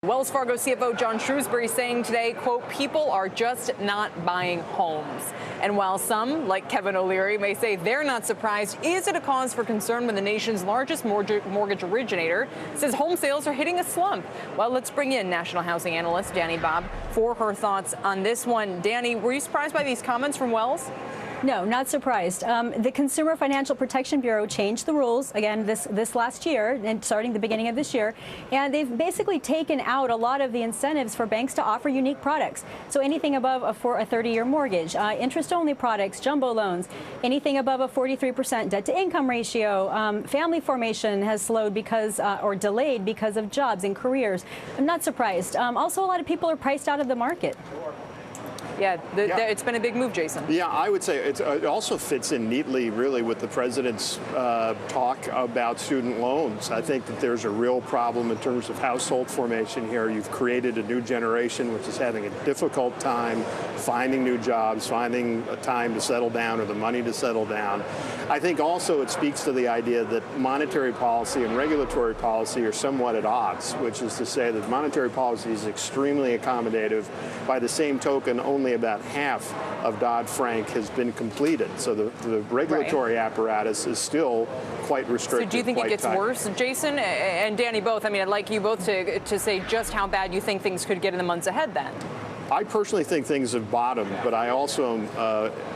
Wells Fargo CFO John Shrewsbury saying today, quote, people are just not buying homes. And while some, like Kevin O'Leary, may say they're not surprised, is it a cause for concern when the nation's largest mortgage originator says home sales are hitting a slump? Well, let's bring in national housing analyst Dani Babb for her thoughts on this one. Dani, were you surprised by these comments from Wells? No, not surprised. The Consumer Financial Protection Bureau changed the rules again this last year, and starting the beginning of this year, and they've basically taken out a lot of the incentives for banks to offer unique products. So anything above a 30-year mortgage, interest-only products, jumbo loans, anything above a 43% debt-to-income ratio, family formation has slowed because or delayed because of jobs and careers. I'm not surprised. Also, a lot of people are priced out of the market. Yeah, it's been a big move, Jason. Yeah, I would say it also fits in neatly, really, with the president's talk about student loans. I think that there's a real problem in terms of household formation here. You've created a new generation which is having a difficult time finding new jobs, finding a time to settle down or the money to settle down. I think also it speaks to the idea that monetary policy and regulatory policy are somewhat at odds, which is to say that monetary policy is extremely accommodative. By the same token, only about half of Dodd-Frank has been completed. So the regulatory apparatus is still quite restricted. So do you think it gets worse, Jason and Dani both? I mean, I'd like you both to say just how bad you think things could get in the months ahead then. I personally think things have bottomed, but I also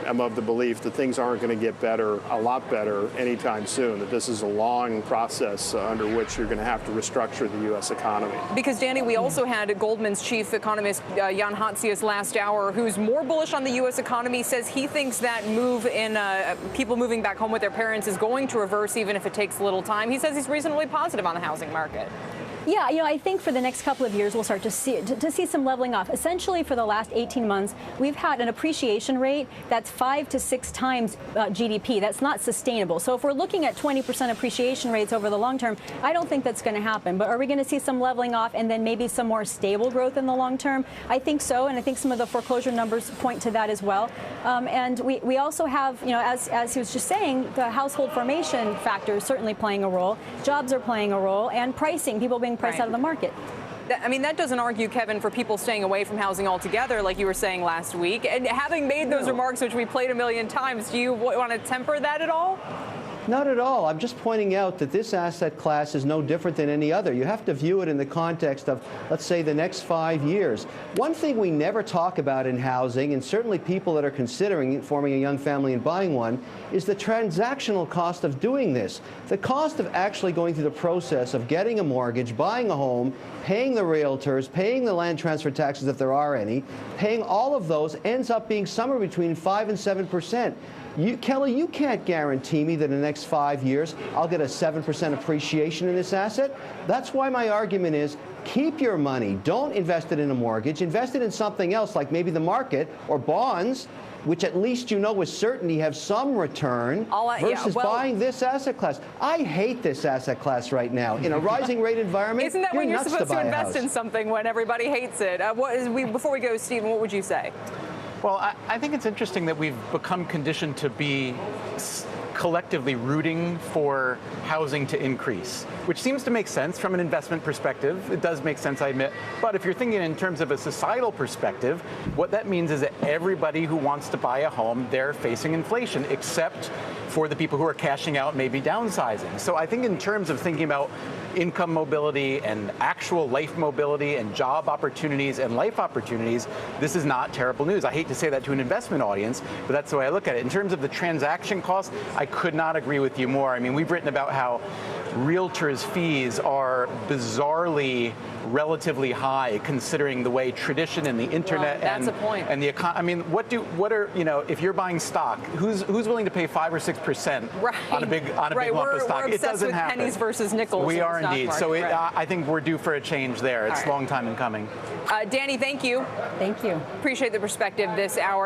am of the belief that things aren't going to get better, a lot better, anytime soon, that this is a long process under which you're going to have to restructure the U.S. economy. Because, Dani, we also had Goldman's chief economist, Jan Hatzius, last hour, who's more bullish on the U.S. economy, says he thinks that move in people moving back home with their parents is going to reverse, even if it takes a little time. He says he's reasonably positive on the housing market. Yeah, I think for the next couple of years we'll start to see some leveling off. Essentially, for the last 18 months, we've had an appreciation rate that's 5 to 6 times GDP. That's not sustainable. So if we're looking at 20% appreciation rates over the long term, I don't think that's going to happen. But are we going to see some leveling off and then maybe some more stable growth in the long term? I think so, and I think some of the foreclosure numbers point to that as well. And we also have, as he was just saying, the household formation factor is certainly playing a role. Jobs are playing a role, and pricing, people being priced out of the market. I mean, that doesn't argue, Kevin, for people staying away from housing altogether, like you were saying last week. And having made those remarks, which we played a million times, do you want to temper that at all? Not at all. I'm just pointing out that this asset class is no different than any other. You have to view it in the context of, let's say, the next 5 years. One thing we never talk about in housing, and certainly people that are considering forming a young family and buying one, is the transactional cost of doing this. The cost of actually going through the process of getting a mortgage, buying a home, paying the realtors, paying the land transfer taxes if there are any, paying all of those ends up being somewhere between 5 and 7%. Kelly, you can't guarantee me that in the next 5 years I'll get a 7% appreciation in this asset. That's why my argument is keep your money. Don't invest it in a mortgage. Invest it in something else, like maybe the market or bonds, which at least with certainty have some return, versus buying this asset class. I hate this asset class right now. In a rising rate environment, isn't that when you're supposed to invest in something when everybody hates it? Before we go, Stephen, what would you say? Well, I think it's interesting that we've become conditioned to be collectively rooting for housing to increase, which seems to make sense from an investment perspective. It does make sense, I admit. But if you're thinking in terms of a societal perspective, what that means is that everybody who wants to buy a home, they're facing inflation, except for the people who are cashing out, maybe downsizing. So I think in terms of thinking about income mobility and actual life mobility and job opportunities and life opportunities, this is not terrible news. I hate to say that to an investment audience, but that's the way I look at it. In terms of the transaction cost, I could not agree with you more. I mean, we've written about how realtors' fees are bizarrely relatively high, considering the way tradition and the internet and the economy. I mean, what are if you're buying stock, who's willing to pay 5 or 6% on a big lump of stock? It doesn't happen. Pennies versus nickels. We are indeed. So I think we're due for a change there. It's a long time in coming. Dani, thank you. Thank you. Appreciate the perspective this hour.